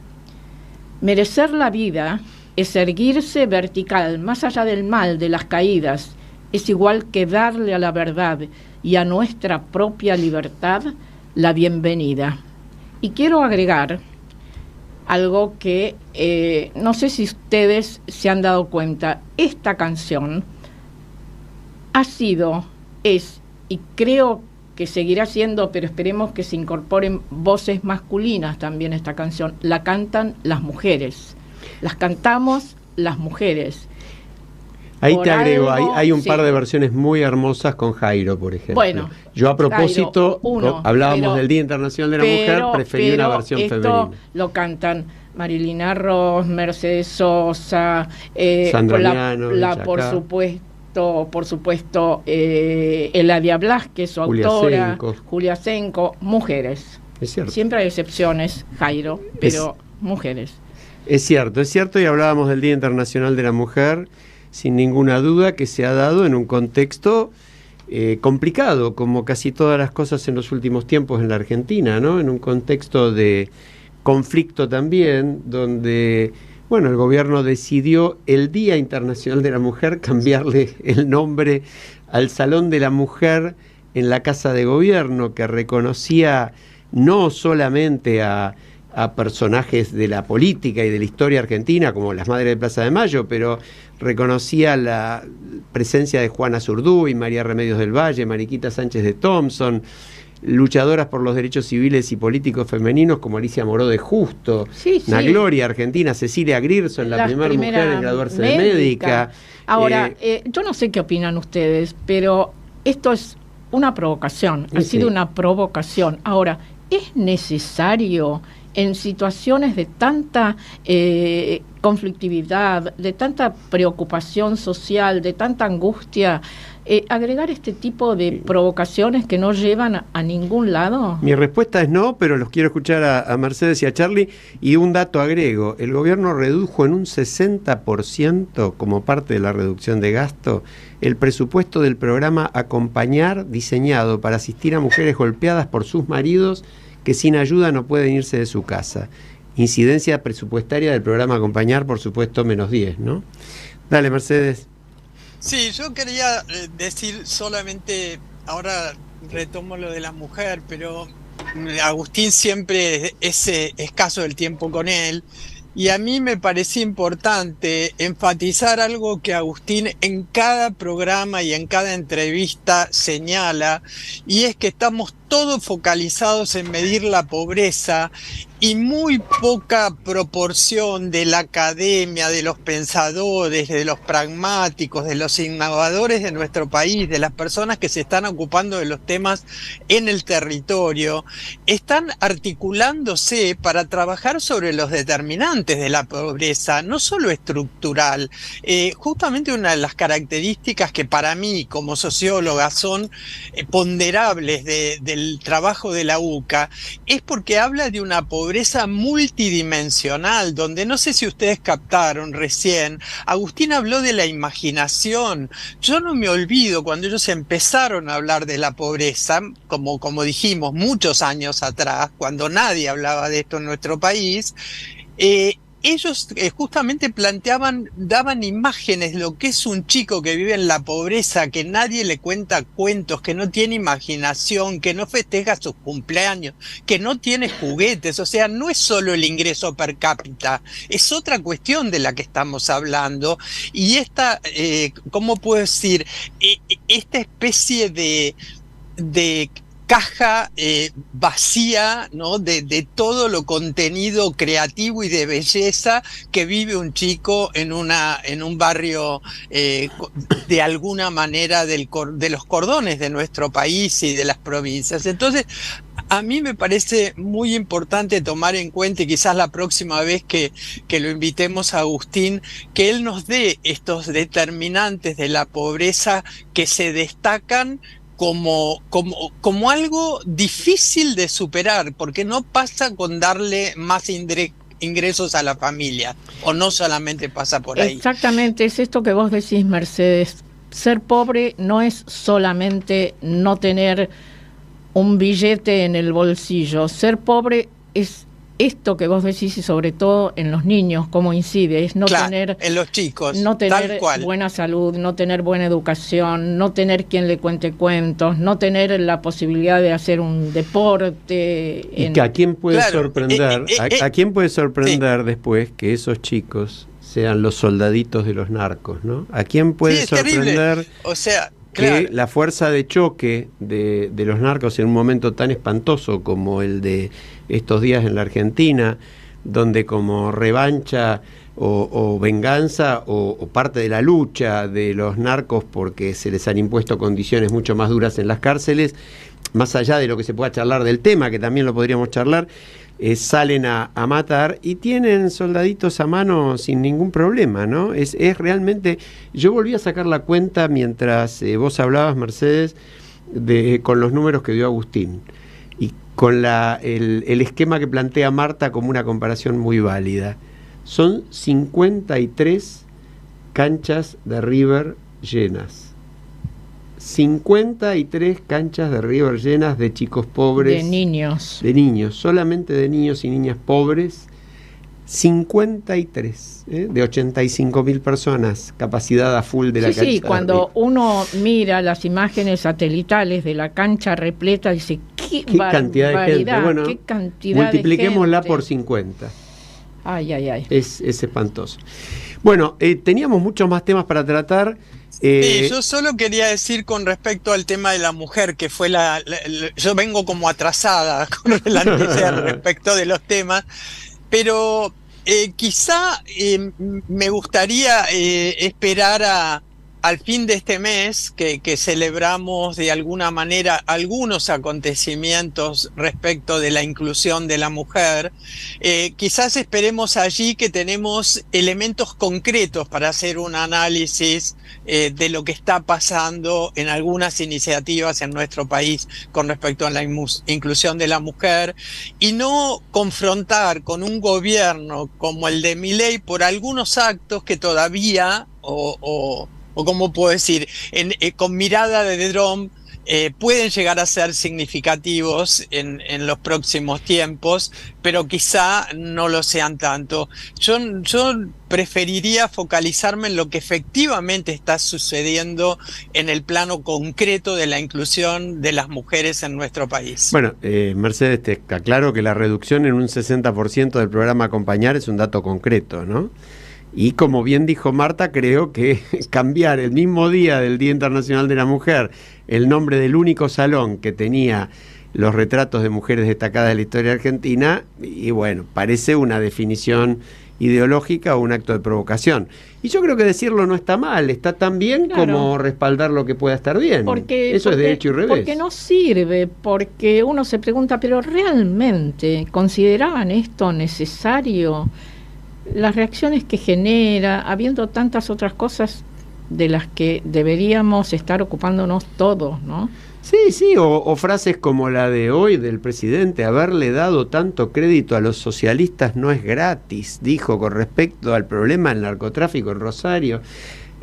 Merecer la vida es erguirse vertical, más allá del mal, de las caídas, es igual que darle a la verdad y a nuestra propia libertad la bienvenida. Y quiero agregar algo que no sé si ustedes se han dado cuenta, esta canción ha sido, es y creo que seguirá siendo, pero esperemos que se incorporen voces masculinas también a esta canción, la cantan las mujeres. Las cantamos las mujeres. Ahí te agrego, hay un par de versiones muy hermosas con Jairo, por ejemplo. Bueno, yo a propósito, hablábamos del Día Internacional de la Mujer, preferí una versión femenina. Lo cantan Marilina Ross, Mercedes Sosa, Sandra Miano, por supuesto, Eladia Blasquez, su autora, Julia Senko, mujeres. Es cierto. Siempre hay excepciones, Jairo, pero mujeres. Es cierto, y hablábamos del Día Internacional de la Mujer, sin ninguna duda que se ha dado en un contexto complicado, como casi todas las cosas en los últimos tiempos en la Argentina, ¿no? En un contexto de conflicto también, donde, bueno, el gobierno decidió el Día Internacional de la Mujer cambiarle el nombre al Salón de la Mujer en la Casa de Gobierno, que reconocía no solamente a personajes de la política y de la historia argentina, como las Madres de Plaza de Mayo, pero reconocía la presencia de Juana Zurduy, María Remedios del Valle, Mariquita Sánchez de Thompson, luchadoras por los derechos civiles y políticos femeninos como Alicia Moró de Justo, una gloria argentina, Cecilia Grierson, la primera mujer en graduarse de médica. Ahora, yo no sé qué opinan ustedes, pero esto es una provocación, ha sido una provocación. Ahora, ¿es necesario en situaciones de tanta conflictividad, de tanta preocupación social, de tanta angustia, agregar este tipo de provocaciones que no llevan a ningún lado? Mi respuesta es no, pero los quiero escuchar a Mercedes y a Charlie. Y un dato agrego: el gobierno redujo en un 60%, como parte de la reducción de gasto, el presupuesto del programa Acompañar, diseñado para asistir a mujeres golpeadas por sus maridos que sin ayuda no pueden irse de su casa. Incidencia presupuestaria del programa Acompañar, por supuesto, -10, ¿no? Dale, Mercedes. Sí, yo quería decir solamente, ahora retomo lo de la mujer, pero Agustín siempre es escaso el tiempo con él, y a mí me parecía importante enfatizar algo que Agustín en cada programa y en cada entrevista señala, y es que estamos todos focalizados en medir la pobreza y muy poca proporción de la academia, de los pensadores, de los pragmáticos, de los innovadores de nuestro país, de las personas que se están ocupando de los temas en el territorio, están articulándose para trabajar sobre los determinantes de la pobreza, no solo estructural. Justamente una de las características que para mí como socióloga son ponderables del trabajo de la UCA es porque habla de una pobreza multidimensional, donde no sé si ustedes captaron recién, Agustín habló de la imaginación. Yo no me olvido cuando ellos empezaron a hablar de la pobreza, como dijimos muchos años atrás, cuando nadie hablaba de esto en nuestro país, ellos justamente daban imágenes de lo que es un chico que vive en la pobreza, que nadie le cuenta cuentos, que no tiene imaginación, que no festeja sus cumpleaños, que no tiene juguetes. O sea, no es solo el ingreso per cápita, es otra cuestión de la que estamos hablando. Y esta, ¿cómo puedo decir? Esta especie de caja vacía, ¿no? de todo lo contenido creativo y de belleza que vive un chico en un barrio de alguna manera de los cordones de nuestro país y de las provincias. Entonces, a mí me parece muy importante tomar en cuenta, y quizás la próxima vez que lo invitemos a Agustín, que él nos dé estos determinantes de la pobreza que se destacan como algo difícil de superar, porque no pasa con darle más ingresos a la familia, o no solamente pasa por ahí. Exactamente, es esto que vos decís, Mercedes. Ser pobre no es solamente no tener un billete en el bolsillo. Ser pobre es esto que vos decís, y sobre todo en los niños, cómo incide, es no tener, en los chicos, no tener buena salud, no tener buena educación, no tener quien le cuente cuentos, no tener la posibilidad de hacer un deporte. Y que a quién puede sorprender, a quién puede sorprender después que esos chicos sean los soldaditos de los narcos, ¿no? ¿A quién puede sorprender? O sea, que la fuerza de choque de los narcos en un momento tan espantoso como el de estos días en la Argentina, donde como revancha o venganza o parte de la lucha de los narcos porque se les han impuesto condiciones mucho más duras en las cárceles, más allá de lo que se pueda charlar del tema, que también lo podríamos charlar, salen a matar y tienen soldaditos a mano sin ningún problema, ¿no? Es realmente... Yo volví a sacar la cuenta mientras vos hablabas, Mercedes, con los números que dio Agustín y con el esquema que plantea Marta como una comparación muy válida. Son 53 canchas de River llenas. 53 canchas de River llenas de chicos pobres. De niños, solamente de niños y niñas pobres. 53, de 85.000 personas, capacidad a full de la cancha. Sí, cuando uno mira las imágenes satelitales de la cancha repleta, dice, qué cantidad de gente. Bueno, qué cantidad multipliquémosla de gente. por 50. Ay. Es espantoso. Bueno, teníamos muchos más temas para tratar. Sí, yo solo quería decir con respecto al tema de la mujer, que fue yo vengo como atrasada con respecto de los temas, pero quizá me gustaría esperar al fin de este mes, que celebramos de alguna manera algunos acontecimientos respecto de la inclusión de la mujer, quizás esperemos allí que tenemos elementos concretos para hacer un análisis de lo que está pasando en algunas iniciativas en nuestro país con respecto a la inclusión de la mujer, y no confrontar con un gobierno como el de Milei por algunos actos que todavía, o como puedo decir, con mirada de dron, pueden llegar a ser significativos en los próximos tiempos, pero quizá no lo sean tanto. Yo preferiría focalizarme en lo que efectivamente está sucediendo en el plano concreto de la inclusión de las mujeres en nuestro país. Bueno, Mercedes, te aclaro que la reducción en un 60% del programa Acompañar es un dato concreto, ¿no? Y como bien dijo Marta, creo que cambiar el mismo día del Día Internacional de la Mujer el nombre del único salón que tenía los retratos de mujeres destacadas de la historia argentina, y bueno, parece una definición ideológica o un acto de provocación. Y yo creo que decirlo no está mal, está tan bien como respaldar lo que pueda estar bien. Eso es derecho y revés. Porque no sirve, porque uno se pregunta, ¿pero realmente consideraban esto necesario? Las reacciones que genera, habiendo tantas otras cosas de las que deberíamos estar ocupándonos todos, ¿no? Sí, o frases como la de hoy del presidente: haberle dado tanto crédito a los socialistas no es gratis, dijo con respecto al problema del narcotráfico en Rosario.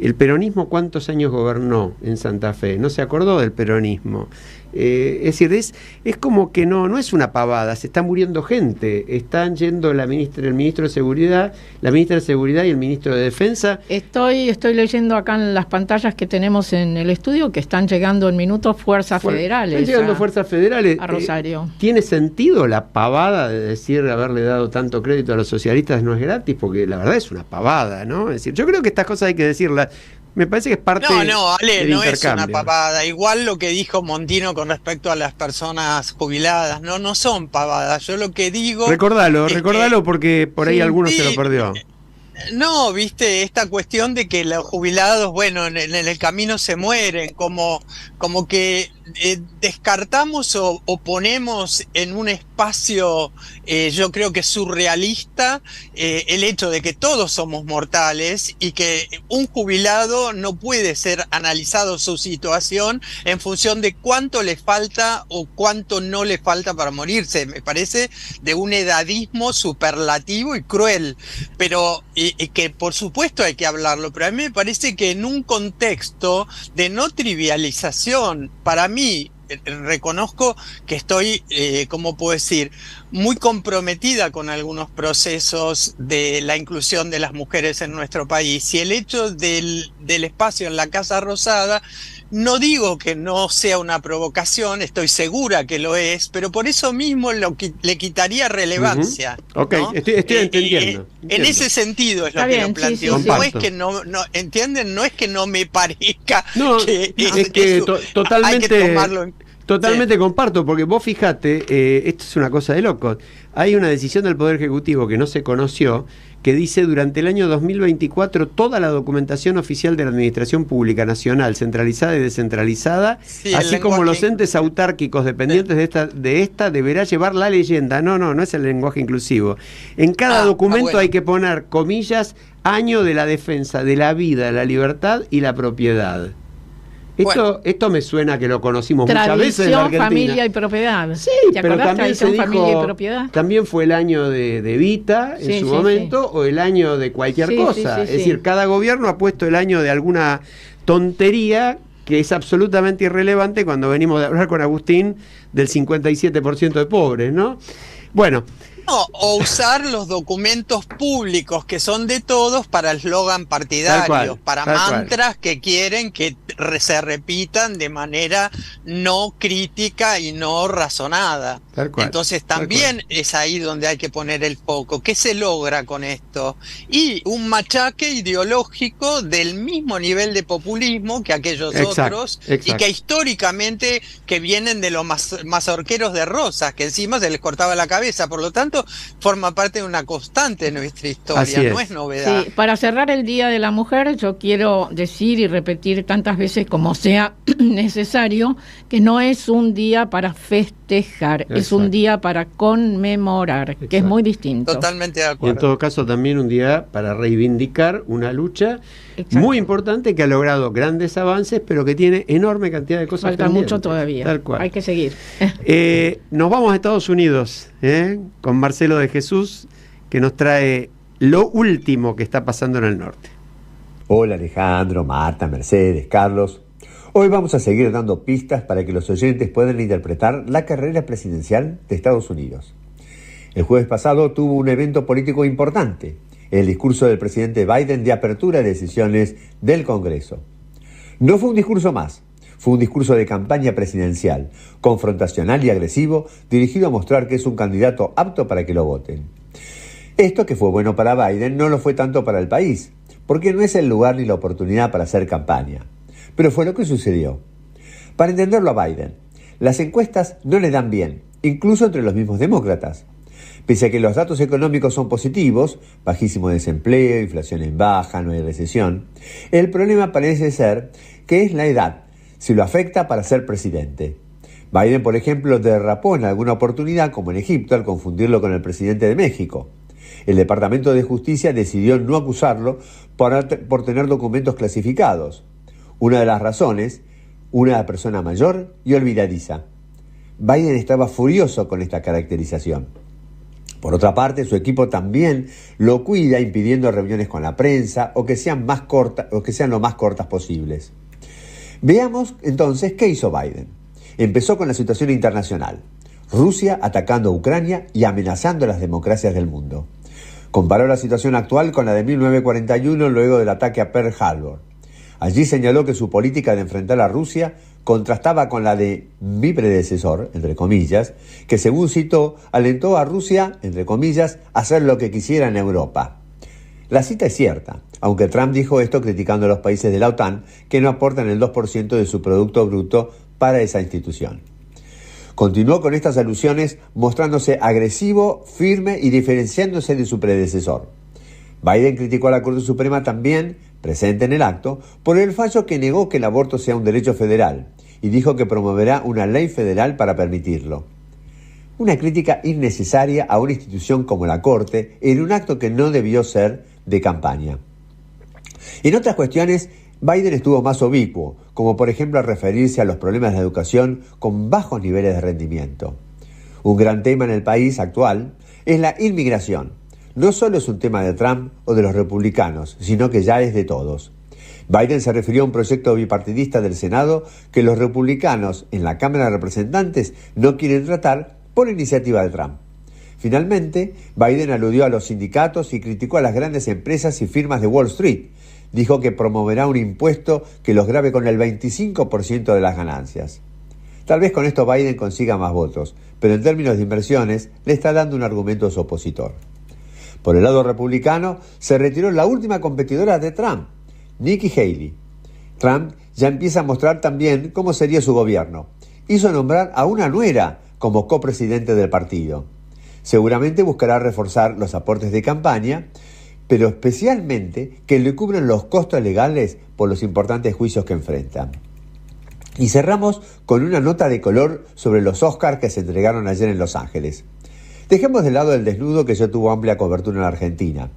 El peronismo, ¿cuántos años gobernó en Santa Fe? No se acordó del peronismo. Es decir, es como que no es una pavada, se está muriendo gente, están yendo el ministro de Seguridad, la ministra de Seguridad y el ministro de Defensa. Estoy leyendo acá en las pantallas que tenemos en el estudio que están llegando en minutos fuerzas federales. Están llegando fuerzas federales. A Rosario. ¿Tiene sentido la pavada de decir haberle dado tanto crédito a los socialistas no es gratis? Porque la verdad es una pavada, ¿no? Es decir, yo creo que estas cosas hay que decirlas. Me parece que es parte Ale, del no intercambio. Es una pavada. Igual lo que dijo Montino con respecto a las personas jubiladas, no son pavadas. Yo lo que digo... Recordalo porque por ahí alguno se lo perdió. No, viste, esta cuestión de que los jubilados, bueno, en el camino se mueren, como que descartamos o ponemos en un espacio, yo creo que surrealista, el hecho de que todos somos mortales y que un jubilado no puede ser analizado su situación en función de cuánto le falta o cuánto no le falta para morirse. Me parece de un edadismo superlativo y cruel, pero que por supuesto hay que hablarlo, pero a mí me parece que en un contexto de no trivialización, para mí, reconozco que estoy, ¿cómo puedo decir?, muy comprometida con algunos procesos de la inclusión de las mujeres en nuestro país, y el hecho del espacio en la Casa Rosada, no digo que no sea una provocación, estoy segura que lo es, pero por eso mismo le quitaría relevancia. Ok, ¿no? Estoy entendiendo. En ese sentido es lo que lo planteo. Sí. No es que no, ¿entienden? No es que no me parezca que totalmente, hay que tomarlo en... Totalmente comparto, porque vos fijate, esto es una cosa de locos. Hay una decisión del Poder Ejecutivo que no se conoció, que dice: durante el año 2024 toda la documentación oficial de la Administración Pública Nacional, centralizada y descentralizada, así como los entes autárquicos dependientes de esta, deberá llevar la leyenda. No es el lenguaje inclusivo. En cada documento hay que poner, comillas, año de la defensa de la vida, la libertad y la propiedad. Esto me suena que lo conocimos muchas veces en la Argentina. Familia y propiedad. Sí, pero también se dijo, familia y propiedad. También fue el año de Evita en su momento, o el año de cualquier cosa. Es decir, cada gobierno ha puesto el año de alguna tontería que es absolutamente irrelevante cuando venimos de hablar con Agustín del 57% de pobres, ¿no? Bueno. No, o usar los documentos públicos que son de todos para eslogan partidarios, para mantras que quieren que se repitan de manera no crítica y no razonada. Entonces también es ahí donde hay que poner el foco. ¿Qué se logra con esto? Y un machaque ideológico del mismo nivel de populismo que aquellos otros, y que históricamente que vienen de los mazorqueros de Rosas, que encima se les cortaba la cabeza. Por lo tanto, forma parte de una constante de nuestra historia, no es novedad. Sí, para cerrar el Día de la Mujer, yo quiero decir y repetir tantas veces como sea necesario que no es un día para festejar, es un día para conmemorar, que es muy distinto. Totalmente de acuerdo. Y en todo caso también un día para reivindicar una lucha muy importante que ha logrado grandes avances, pero que tiene enorme cantidad de cosas pendientes. Falta mucho todavía, tal cual. Hay que seguir. Nos vamos a Estados Unidos con Marcelo de Jesús, que nos trae lo último que está pasando en el norte. Hola Alejandro, Marta, Mercedes, Carlos. Hoy vamos a seguir dando pistas para que los oyentes puedan interpretar la carrera presidencial de Estados Unidos. El jueves pasado tuvo un evento político importante, el discurso del presidente Biden de apertura de sesiones del Congreso. No fue un discurso más, fue un discurso de campaña presidencial, confrontacional y agresivo, dirigido a mostrar que es un candidato apto para que lo voten. Esto, que fue bueno para Biden, no lo fue tanto para el país, porque no es el lugar ni la oportunidad para hacer campaña. Pero fue lo que sucedió. Para entenderlo a Biden, las encuestas no le dan bien, incluso entre los mismos demócratas. Pese a que los datos económicos son positivos, bajísimo desempleo, inflación en baja, no hay recesión, el problema parece ser que es la edad, si lo afecta para ser presidente. Biden, por ejemplo, derrapó en alguna oportunidad, como en Egipto, al confundirlo con el presidente de México. El Departamento de Justicia decidió no acusarlo por tener documentos clasificados. Una de las razones, una persona mayor y olvidadiza. Biden estaba furioso con esta caracterización. Por otra parte, su equipo también lo cuida, impidiendo reuniones con la prensa o que sean lo más cortas posibles. Veamos entonces qué hizo Biden. Empezó con la situación internacional. Rusia atacando a Ucrania y amenazando a las democracias del mundo. Comparó la situación actual con la de 1941 luego del ataque a Pearl Harbor. Allí señaló que su política de enfrentar a Rusia contrastaba con la de mi predecesor, entre comillas, que según citó, alentó a Rusia, entre comillas, a hacer lo que quisiera en Europa. La cita es cierta, aunque Trump dijo esto criticando a los países de la OTAN que no aportan el 2% de su Producto Bruto para esa institución. Continuó con estas alusiones mostrándose agresivo, firme y diferenciándose de su predecesor. Biden criticó a la Corte Suprema también, presente en el acto, por el fallo que negó que el aborto sea un derecho federal y dijo que promoverá una ley federal para permitirlo. Una crítica innecesaria a una institución como la Corte en un acto que no debió ser de campaña. En otras cuestiones, Biden estuvo más ubicuo, como por ejemplo al referirse a los problemas de educación con bajos niveles de rendimiento. Un gran tema en el país actual es la inmigración. No solo es un tema de Trump o de los republicanos, sino que ya es de todos. Biden se refirió a un proyecto bipartidista del Senado que los republicanos en la Cámara de Representantes no quieren tratar por iniciativa de Trump. Finalmente, Biden aludió a los sindicatos y criticó a las grandes empresas y firmas de Wall Street. Dijo que promoverá un impuesto que los grave con el 25% de las ganancias. Tal vez con esto Biden consiga más votos, pero en términos de inversiones le está dando un argumento a su opositor. Por el lado republicano, se retiró la última competidora de Trump, Nikki Haley. Trump ya empieza a mostrar también cómo sería su gobierno. Hizo nombrar a una nuera como copresidente del partido. Seguramente buscará reforzar los aportes de campaña, pero especialmente que le cubran los costos legales por los importantes juicios que enfrentan. Y cerramos con una nota de color sobre los Oscars que se entregaron ayer en Los Ángeles. Dejemos de lado el desnudo que ya tuvo amplia cobertura en la Argentina.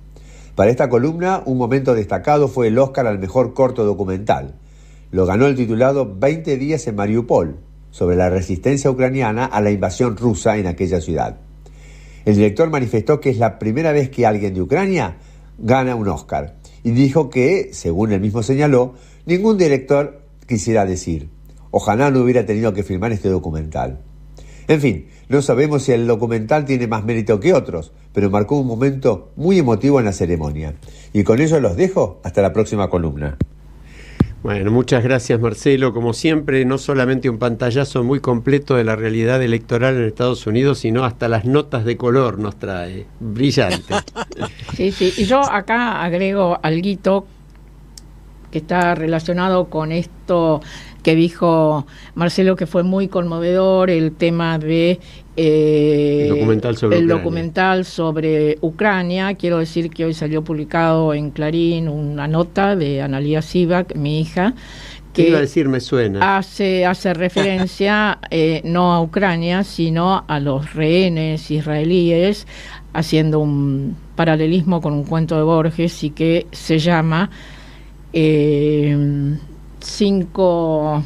Para esta columna, un momento destacado fue el Oscar al mejor corto documental. Lo ganó el titulado 20 días en Mariupol, sobre la resistencia ucraniana a la invasión rusa en aquella ciudad. El director manifestó que es la primera vez que alguien de Ucrania gana un Oscar y dijo que, según él mismo señaló, ningún director quisiera decir: ojalá no hubiera tenido que filmar este documental. En fin, no sabemos si el documental tiene más mérito que otros, pero marcó un momento muy emotivo en la ceremonia. Y con ello los dejo hasta la próxima columna. Bueno, muchas gracias, Marcelo. Como siempre, no solamente un pantallazo muy completo de la realidad electoral en Estados Unidos, sino hasta las notas de color nos trae. Brillante. Sí, y yo acá agrego alguito que está relacionado con esto que dijo Marcelo, que fue muy conmovedor, el tema de el documental sobre Ucrania. Quiero decir que hoy salió publicado en Clarín una nota de Analía Sivak, mi hija, que iba a decir, me suena. hace referencia no a Ucrania, sino a los rehenes israelíes, haciendo un paralelismo con un cuento de Borges, y que se llama 5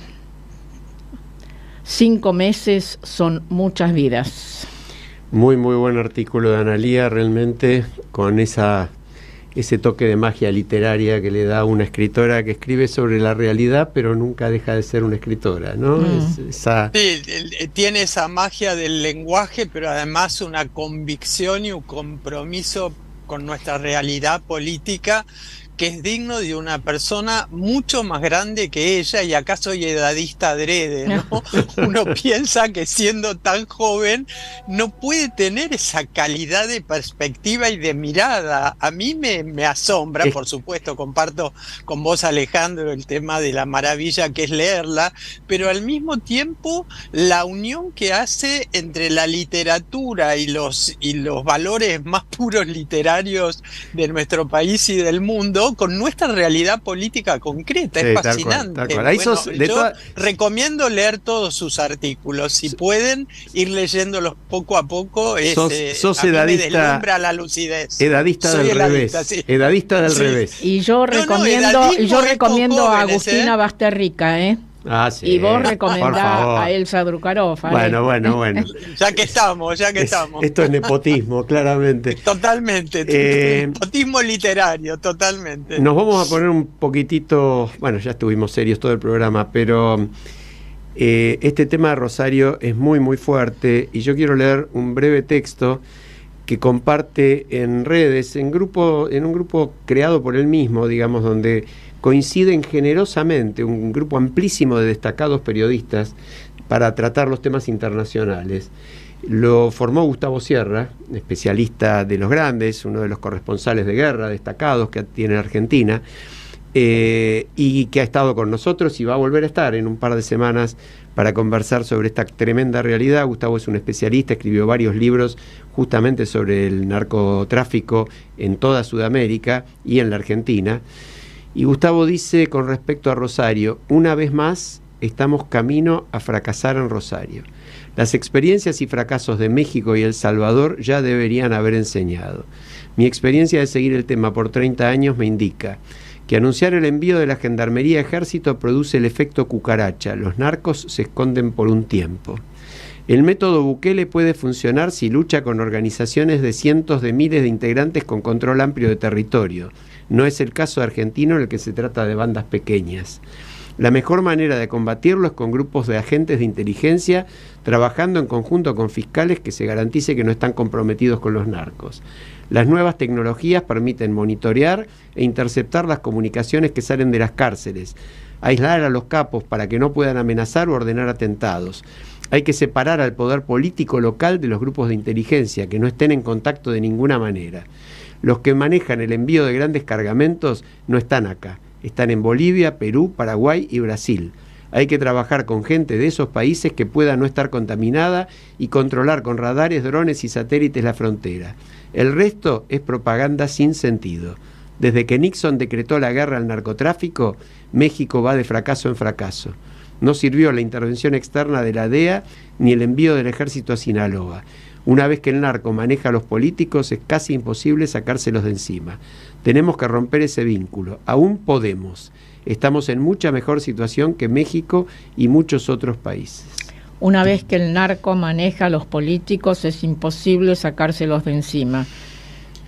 meses son muchas vidas. Muy buen artículo de Analía, realmente, con ese toque de magia literaria que le da una escritora que escribe sobre la realidad, pero nunca deja de ser una escritora, ¿no? Sí, tiene esa magia del lenguaje, pero además una convicción y un compromiso con nuestra realidad política que es digno de una persona mucho más grande que ella, y acá soy edadista adrede, ¿no? Uno piensa que siendo tan joven no puede tener esa calidad de perspectiva y de mirada. A mí me asombra, por supuesto, comparto con vos, Alejandro, el tema de la maravilla que es leerla, pero al mismo tiempo la unión que hace entre la literatura y los valores más puros literarios de nuestro país y del mundo con nuestra realidad política concreta. Es fascinante. Tal cual. Yo recomiendo leer todos sus artículos, si pueden ir leyéndolos poco a poco. Sos a mí edadista, me deslumbra la lucidez. Edadista del revés. Sí. Edadista del revés. Y yo recomiendo a Agustina Basterrica, Ah, sí. Y vos recomendás a Elsa Drukarov. Bueno. ya que estamos. Esto es nepotismo, claramente. Totalmente. Nepotismo literario, totalmente. Nos vamos a poner un poquitito, bueno, ya estuvimos serios todo el programa, pero Este tema de Rosario es muy, muy fuerte y yo quiero leer un breve texto que comparte en redes, en un grupo creado por él mismo, digamos, donde coinciden generosamente un grupo amplísimo de destacados periodistas para tratar los temas internacionales. Lo formó Gustavo Sierra, especialista de los grandes, uno de los corresponsales de guerra destacados que tiene Argentina, y que ha estado con nosotros y va a volver a estar en un par de semanas para conversar sobre esta tremenda realidad. Gustavo es un especialista, escribió varios libros justamente sobre el narcotráfico en toda Sudamérica y en la Argentina. Y Gustavo dice con respecto a Rosario: una vez más estamos camino a fracasar en Rosario. Las experiencias y fracasos de México y El Salvador ya deberían haber enseñado. Mi experiencia de seguir el tema por 30 años me indica que anunciar el envío de la Gendarmería Ejército produce el efecto cucaracha. Los narcos se esconden por un tiempo. El método Bukele puede funcionar si lucha con organizaciones de cientos de miles de integrantes con control amplio de territorio. No es el caso argentino, en el que se trata de bandas pequeñas. La mejor manera de combatirlo es con grupos de agentes de inteligencia trabajando en conjunto con fiscales que se garantice que no están comprometidos con los narcos. Las nuevas tecnologías permiten monitorear e interceptar las comunicaciones que salen de las cárceles, aislar a los capos para que no puedan amenazar o ordenar atentados. Hay que separar al poder político local de los grupos de inteligencia, que no estén en contacto de ninguna manera. Los que manejan el envío de grandes cargamentos no están acá, están en Bolivia, Perú, Paraguay y Brasil. Hay que trabajar con gente de esos países que pueda no estar contaminada y controlar con radares, drones y satélites la frontera. El resto es propaganda sin sentido. Desde que Nixon decretó la guerra al narcotráfico, México va de fracaso en fracaso. No sirvió la intervención externa de la DEA ni el envío del ejército a Sinaloa. Una vez que el narco maneja a los políticos, es casi imposible sacárselos de encima. Tenemos que romper ese vínculo. Aún podemos. Estamos en mucha mejor situación que México y muchos otros países. Una vez que el narco maneja a los políticos, es imposible sacárselos de encima.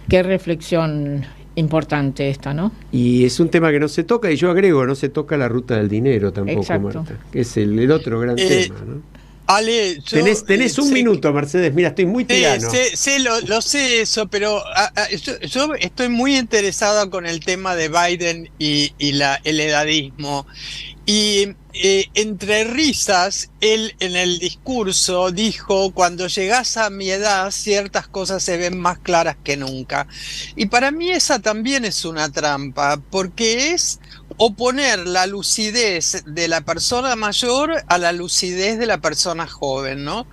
Qué reflexión importante esta, ¿no? Y es un tema que no se toca, y yo agrego, no se toca la ruta del dinero tampoco. Exacto. Marta, que es el otro gran tema, ¿no? Ale, tenés un minuto, Mercedes. Mira, estoy muy tirano. Lo sé eso, pero yo estoy muy interesado con el tema de Biden y el edadismo. Y entre risas, él en el discurso dijo: cuando llegás a mi edad, ciertas cosas se ven más claras que nunca. Y para mí esa también es una trampa, porque es oponer la lucidez de la persona mayor a la lucidez de la persona joven, ¿no?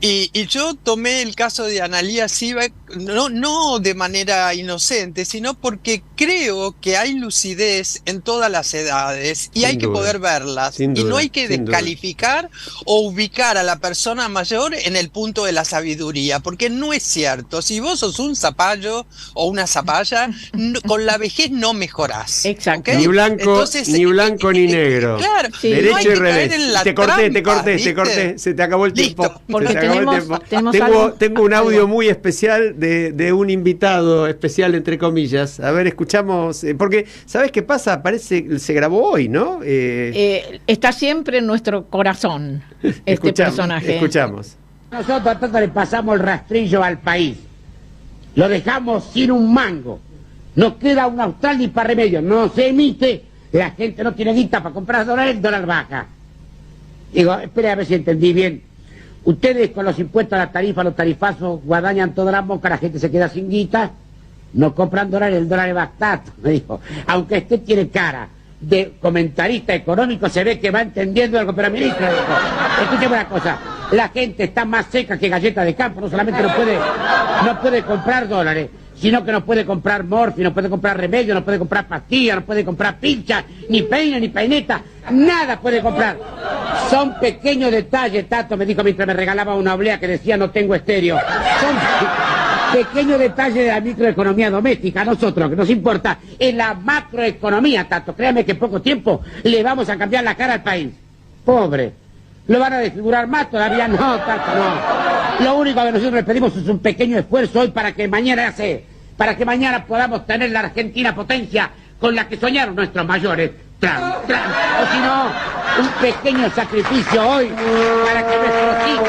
Y yo tomé el caso de Analía Sivak, no de manera inocente, sino porque creo que hay lucidez en todas las edades y hay que poder verlas. Y no hay que descalificar o ubicar a la persona mayor en el punto de la sabiduría, porque no es cierto. Si vos sos un zapallo o una zapalla, con la vejez no mejorás. Exacto. ¿Okay? Ni blanco, ni blanco ni negro. Claro, derecho no hay y que revés. caer en la Te corté, se te acabó el tiempo. Listo, porque tengo un audio muy especial de un invitado especial, entre comillas. A ver, escuchamos, porque ¿sabes qué pasa? Parece se grabó hoy, ¿no? Está siempre en nuestro corazón este personaje. Escuchamos. Nosotros a le pasamos el rastrillo al país, lo dejamos sin un mango, nos queda un austral ni para remedio, no se emite, la gente no tiene guita para comprar dólares, el dólar baja. Digo, espere a ver si entendí bien. Ustedes con los impuestos a la tarifa, los tarifazos, guadañan toda la boca, la gente se queda sin guita, no compran dólares, el dólar es bastante, me dijo. Aunque usted tiene cara de comentarista económico, se ve que va entendiendo algo, pero ministro, dijo, escúcheme una cosa, la gente está más seca que galleta de campo, no solamente no puede comprar dólares, sino que no puede comprar morfina, no puede comprar remedio, no puede comprar pastillas, no puede comprar pinchas, ni peine, ni peineta, nada puede comprar. Son pequeños detalles, Tato me dijo mientras me regalaba una oblea que decía no tengo estéreo. Son pequeños detalles de la microeconomía doméstica. A nosotros, que nos importa, en la macroeconomía, Tato. Créame que en poco tiempo le vamos a cambiar la cara al país. Pobre. ¿Lo van a desfigurar más? Todavía no, Tato, no. Lo único que nosotros les pedimos es un pequeño esfuerzo hoy para que mañana podamos tener la Argentina potencia con la que soñaron nuestros mayores. O si no, un pequeño sacrificio hoy para que nuestros hijos,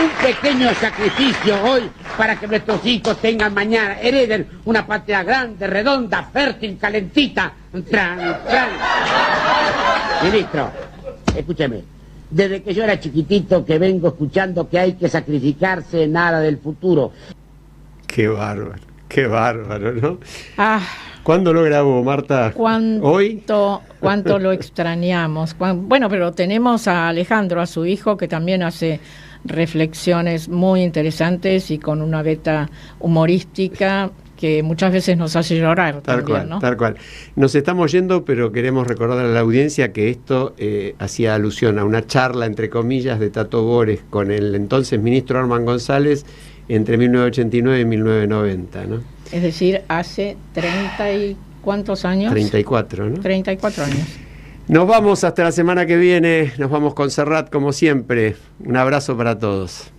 un pequeño sacrificio hoy para que nuestros hijos tengan mañana, hereden una patria grande, redonda, fértil, calentita. Ministro, escúcheme, desde que yo era chiquitito que vengo escuchando que hay que sacrificarse en aras del futuro. Qué bárbaro, ¿no? ¿Cuándo lo grabó, Marta? ¿Hoy? ¿Cuánto lo extrañamos? Bueno, pero tenemos a Alejandro, a su hijo, que también hace reflexiones muy interesantes y con una veta humorística que muchas veces nos hace llorar también, ¿no? Tal cual. Nos estamos yendo, pero queremos recordar a la audiencia que esto hacía alusión a una charla, entre comillas, de Tato Bores con el entonces ministro Armand González entre 1989 y 1990, ¿no? Es decir, hace 30 y ¿cuántos años? 34, ¿no? 34 años. Nos vamos hasta la semana que viene, nos vamos con Serrat como siempre. Un abrazo para todos.